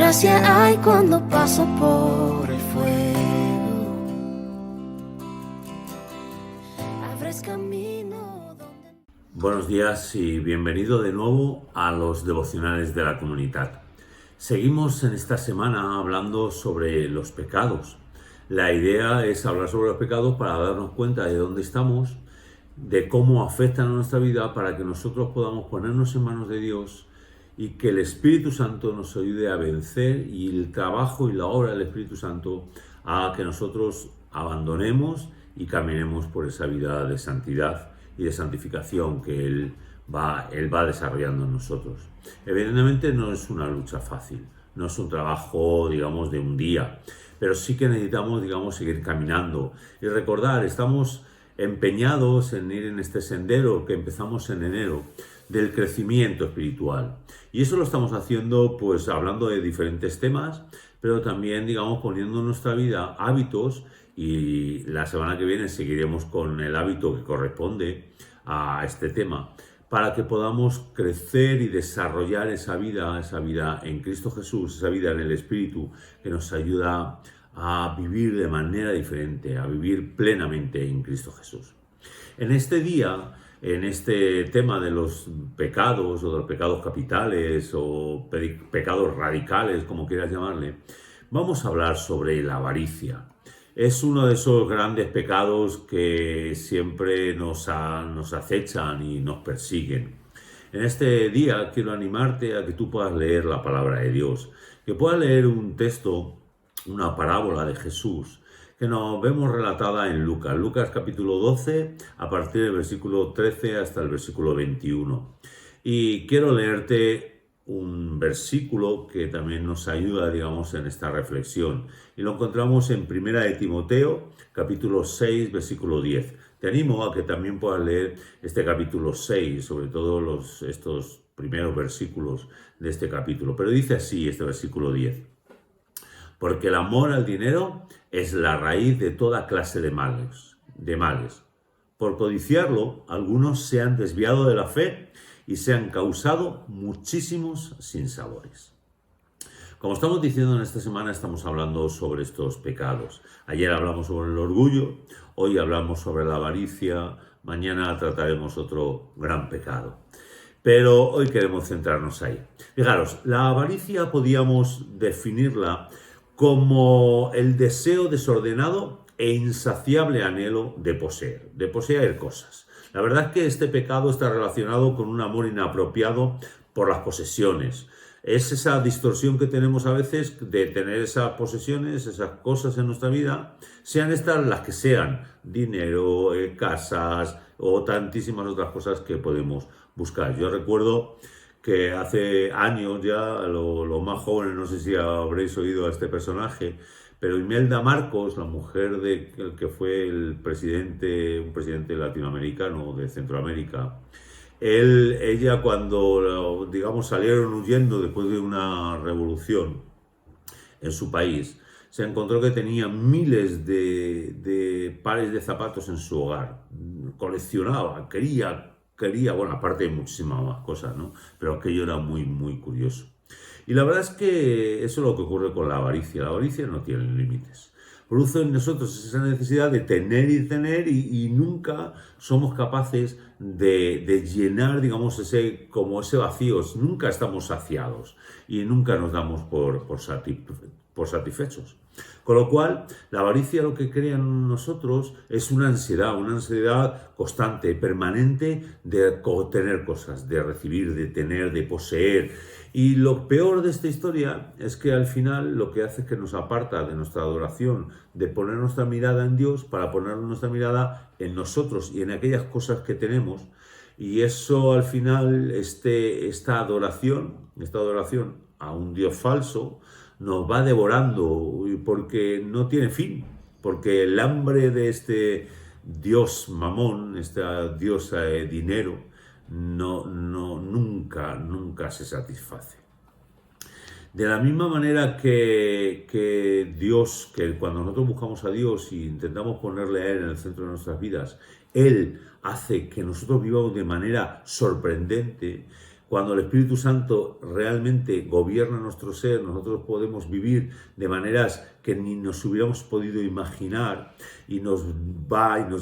gracia hay cuando paso por el fuego. Abres camino donde... Buenos días y bienvenido de nuevo a los devocionales de la comunidad. Seguimos en esta semana hablando sobre los pecados. La idea es hablar sobre los pecados para darnos cuenta de dónde estamos, de cómo afectan a nuestra vida, para que nosotros podamos ponernos en manos de Dios y que el Espíritu Santo nos ayude a vencer, y el trabajo y la obra del Espíritu Santo haga que nosotros abandonemos y caminemos por esa vida de santidad y de santificación que Él va desarrollando en nosotros. Evidentemente no es una lucha fácil, no es un trabajo, digamos, de un día, pero sí que necesitamos, digamos, seguir caminando y recordar, estamos empeñados en ir en este sendero que empezamos en enero del crecimiento espiritual, y eso lo estamos haciendo pues hablando de diferentes temas, pero también, digamos, poniendo en nuestra vida hábitos, y la semana que viene seguiremos con el hábito que corresponde a este tema, para que podamos crecer y desarrollar esa vida en Cristo Jesús, esa vida en el Espíritu que nos ayuda a vivir de manera diferente, a vivir plenamente en Cristo Jesús. En este día, en este tema de los pecados o de los pecados capitales o pecados radicales, como quieras llamarle, vamos a hablar sobre la avaricia. Es uno de esos grandes pecados que siempre nos acechan y nos persiguen. En este día quiero animarte a que tú puedas leer la palabra de Dios, que puedas leer un texto, una parábola de Jesús, que nos vemos relatada en Lucas capítulo 12, a partir del versículo 13 hasta el versículo 21. Y quiero leerte un versículo que también nos ayuda, digamos, en esta reflexión. Y lo encontramos en 1 de Timoteo, capítulo 6, versículo 10. Te animo a que también puedas leer este capítulo 6, sobre todo estos primeros versículos de este capítulo. Pero dice así este versículo 10. Porque el amor al dinero es la raíz de toda clase de males. Por codiciarlo, algunos se han desviado de la fe y se han causado muchísimos sinsabores. Como estamos diciendo en esta semana, estamos hablando sobre estos pecados. Ayer hablamos sobre el orgullo, hoy hablamos sobre la avaricia, mañana trataremos otro gran pecado. Pero hoy queremos centrarnos ahí. Fijaros, la avaricia podíamos definirla como el deseo desordenado e insaciable anhelo de poseer cosas. La verdad es que este pecado está relacionado con un amor inapropiado por las posesiones. Es esa distorsión que tenemos a veces de tener esas posesiones, esas cosas en nuestra vida, sean estas las que sean, dinero, casas o tantísimas otras cosas que podemos buscar. Yo recuerdo que hace años ya, los más jóvenes, no sé si habréis oído a este personaje, pero Imelda Marcos, la mujer de el que fue un presidente latinoamericano de Centroamérica, ella cuando, digamos, salieron huyendo después de una revolución en su país, se encontró que tenía miles de pares de zapatos en su hogar. Coleccionaba, quería, bueno, aparte de muchísimas más cosas, ¿no? Pero aquello era muy, muy curioso. Y la verdad es que eso es lo que ocurre con la avaricia. La avaricia no tiene límites. Produce en nosotros esa necesidad de tener y tener, y nunca somos capaces de llenar, digamos, ese vacío. Nunca estamos saciados y nunca nos damos por satisfechos. Con lo cual, la avaricia lo que crea en nosotros es una ansiedad constante, permanente de tener cosas, de recibir, de tener, de poseer. Y lo peor de esta historia es que al final lo que hace es que nos aparta de nuestra adoración, de poner nuestra mirada en Dios, para poner nuestra mirada en nosotros y en aquellas cosas que tenemos. Y eso al final, esta adoración a un Dios falso, nos va devorando, porque no tiene fin, porque el hambre de este Dios mamón, esta diosa de dinero, nunca se satisface. De la misma manera que Dios, que cuando nosotros buscamos a Dios y intentamos ponerle a Él en el centro de nuestras vidas, Él hace que nosotros vivamos de manera sorprendente. cuando el Espíritu Santo realmente gobierna nuestro ser, nosotros podemos vivir de maneras que ni nos hubiéramos podido imaginar y nos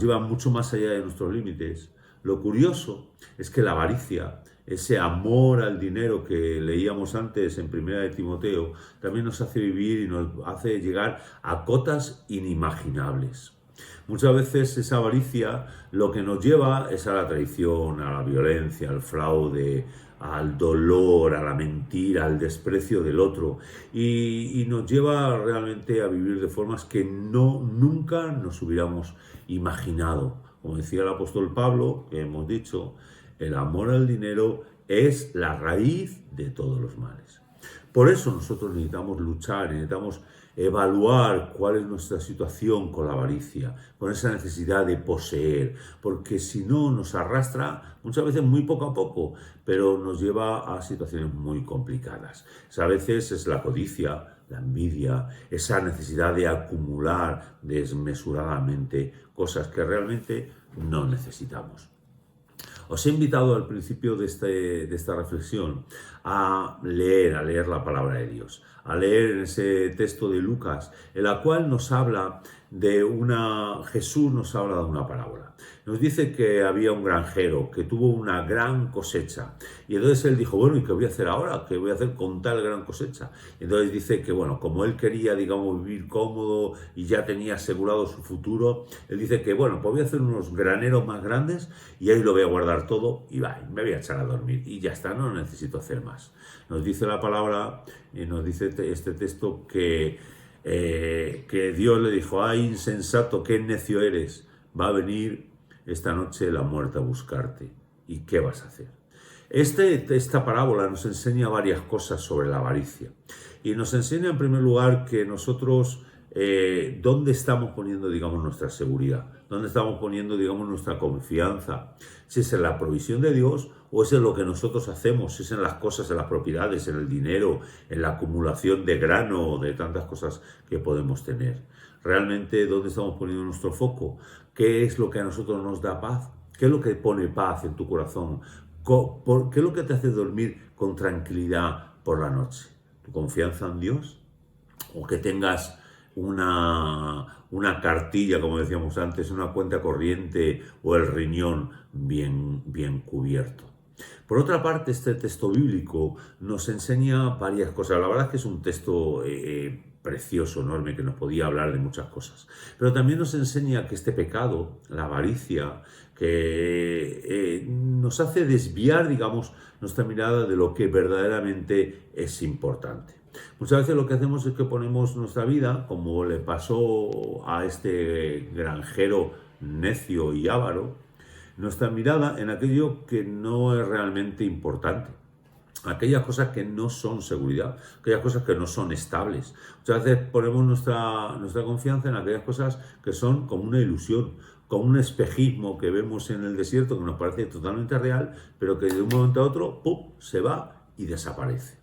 lleva mucho más allá de nuestros límites. Lo curioso es que la avaricia, ese amor al dinero que leíamos antes en Primera de Timoteo, también nos hace vivir y nos hace llegar a cotas inimaginables. Muchas veces esa avaricia lo que nos lleva es a la traición, a la violencia, al fraude, al dolor, a la mentira, al desprecio del otro y nos lleva realmente a vivir de formas que nunca nos hubiéramos imaginado. Como decía el apóstol Pablo, que hemos dicho, el amor al dinero es la raíz de todos los males. Por eso nosotros necesitamos luchar, necesitamos evaluar cuál es nuestra situación con la avaricia, con esa necesidad de poseer, porque si no nos arrastra muchas veces muy poco a poco, pero nos lleva a situaciones muy complicadas. A veces es la codicia, la envidia, esa necesidad de acumular desmesuradamente cosas que realmente no necesitamos. Os he invitado al principio de esta reflexión a leer la palabra de Dios, a leer en ese texto de Lucas, en la cual Jesús nos habla de una parábola. Nos dice que había un granjero que tuvo una gran cosecha y entonces él dijo, bueno, ¿y qué voy a hacer ahora? ¿Qué voy a hacer con tal gran cosecha? Entonces dice que, bueno, como él quería, digamos, vivir cómodo y ya tenía asegurado su futuro, él dice que, bueno, pues voy a hacer unos graneros más grandes y ahí lo voy a guardar todo y me voy a echar a dormir y ya está, no necesito hacer más. Nos dice la palabra y nos dice este texto que Dios le dijo, ¡ay, insensato, qué necio eres! Va a venir esta noche la muerte a buscarte. ¿Y qué vas a hacer? Esta parábola nos enseña varias cosas sobre la avaricia. Y nos enseña en primer lugar que nosotros, ¿dónde estamos poniendo, digamos, nuestra seguridad? ¿Dónde estamos poniendo, digamos, nuestra confianza? Si es en la provisión de Dios o es en lo que nosotros hacemos, si es en las cosas, en las propiedades, en el dinero, en la acumulación de grano, de tantas cosas que podemos tener. Realmente, ¿dónde estamos poniendo nuestro foco? ¿Qué es lo que a nosotros nos da paz? ¿Qué es lo que pone paz en tu corazón? ¿Qué es lo que te hace dormir con tranquilidad por la noche? ¿Tu confianza en Dios? ¿O que tengas una cartilla, como decíamos antes, una cuenta corriente o el riñón bien cubierto? Por otra parte, este texto bíblico nos enseña varias cosas. La verdad es que es un texto precioso, enorme, que nos podía hablar de muchas cosas. Pero también nos enseña que este pecado, la avaricia, que nos hace desviar, digamos, nuestra mirada de lo que verdaderamente es importante. Muchas veces lo que hacemos es que ponemos nuestra vida, como le pasó a este granjero necio y avaro, nuestra mirada en aquello que no es realmente importante. Aquellas cosas que no son seguridad, aquellas cosas que no son estables. Muchas veces ponemos nuestra confianza en aquellas cosas que son como una ilusión, como un espejismo que vemos en el desierto que nos parece totalmente real, pero que de un momento a otro, ¡pum!, se va y desaparece.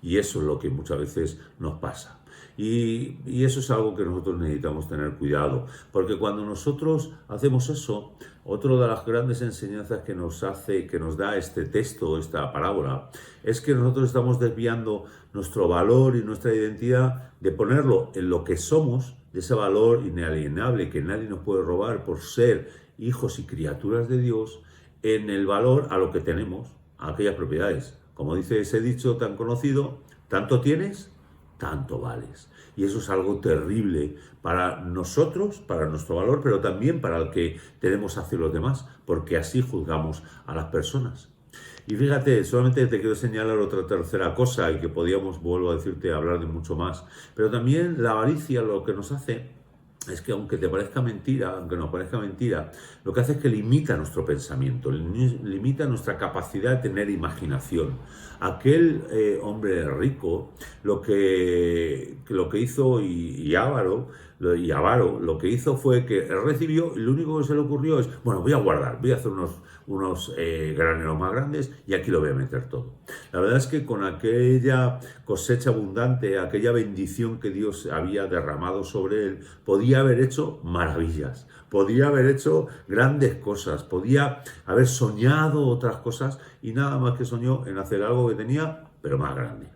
Y eso es lo que muchas veces nos pasa. Y eso es algo que nosotros necesitamos tener cuidado, porque cuando nosotros hacemos eso, otra de las grandes enseñanzas que nos da este texto, esta parábola, es que nosotros estamos desviando nuestro valor y nuestra identidad de ponerlo en lo que somos, de ese valor inalienable que nadie nos puede robar por ser hijos y criaturas de Dios, en el valor a lo que tenemos, a aquellas propiedades. Como dice ese dicho tan conocido, tanto tienes, tanto vales. Y eso es algo terrible para nosotros, para nuestro valor, pero también para el que tenemos hacia los demás, porque así juzgamos a las personas. Y fíjate, solamente te quiero señalar otra tercera cosa, y que podíamos, vuelvo a decirte, hablar de mucho más. Pero también la avaricia lo que nos hace es que aunque nos parezca mentira, lo que hace es que limita nuestro pensamiento, limita nuestra capacidad de tener imaginación. Aquel hombre rico, lo que hizo y avaro, lo que hizo fue que él recibió y lo único que se le ocurrió es, bueno, voy a guardar, voy a hacer unos graneros más grandes y aquí lo voy a meter todo. La verdad es que con aquella cosecha abundante, aquella bendición que Dios había derramado sobre él, podía podía haber hecho maravillas, podía haber hecho grandes cosas, podía haber soñado otras cosas y nada más que soñó en hacer algo que tenía, pero más grande.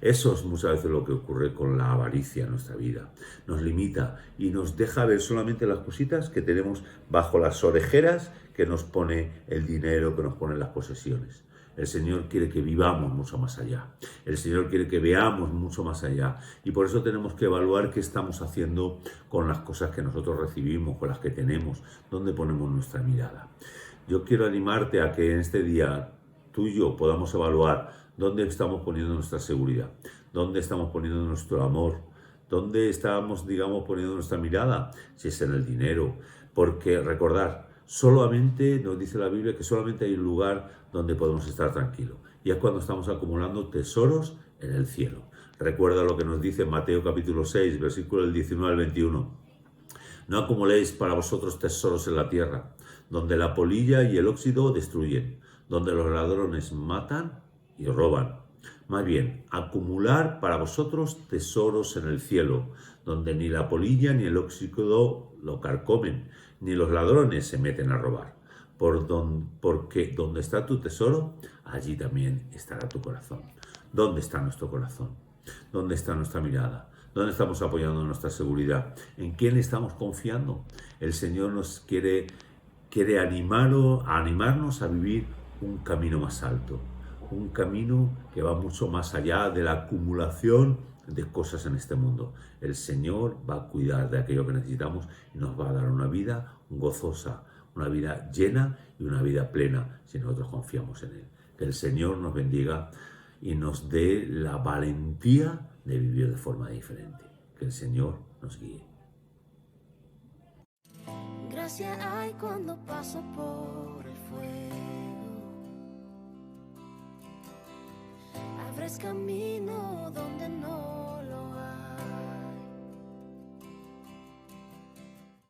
Eso es muchas veces lo que ocurre con la avaricia en nuestra vida. Nos limita y nos deja ver solamente las cositas que tenemos bajo las orejeras que nos pone el dinero, que nos ponen las posesiones. El Señor quiere que vivamos mucho más allá. El Señor quiere que veamos mucho más allá. Y por eso tenemos que evaluar qué estamos haciendo con las cosas que nosotros recibimos, con las que tenemos, dónde ponemos nuestra mirada. Yo quiero animarte a que en este día tú y yo podamos evaluar dónde estamos poniendo nuestra seguridad, dónde estamos poniendo nuestro amor, dónde estamos, poniendo nuestra mirada, si es en el dinero. Porque recordar, solamente nos dice la Biblia que solamente hay un lugar donde podemos estar tranquilos, y es cuando estamos acumulando tesoros en el cielo. Recuerda lo que nos dice Mateo capítulo 6, versículo del 19 al 21. No acumuléis para vosotros tesoros en la tierra, donde la polilla y el óxido destruyen, donde los ladrones matan y roban. Más bien, acumular para vosotros tesoros en el cielo, donde ni la polilla ni el óxido lo carcomen, ni los ladrones se meten a robar. Porque donde está tu tesoro, allí también estará tu corazón. ¿Dónde está nuestro corazón? ¿Dónde está nuestra mirada? ¿Dónde estamos apoyando nuestra seguridad? ¿En quién estamos confiando? El Señor nos quiere animarnos a vivir un camino más alto, un camino que va mucho más allá de la acumulación de cosas en este mundo. El Señor va a cuidar de aquello que necesitamos y nos va a dar una vida gozosa, una vida llena y una vida plena si nosotros confiamos en Él. Que el Señor nos bendiga y nos dé la valentía de vivir de forma diferente. Que el Señor nos guíe. Gracia hay cuando paso por el fuego. Abres camino donde no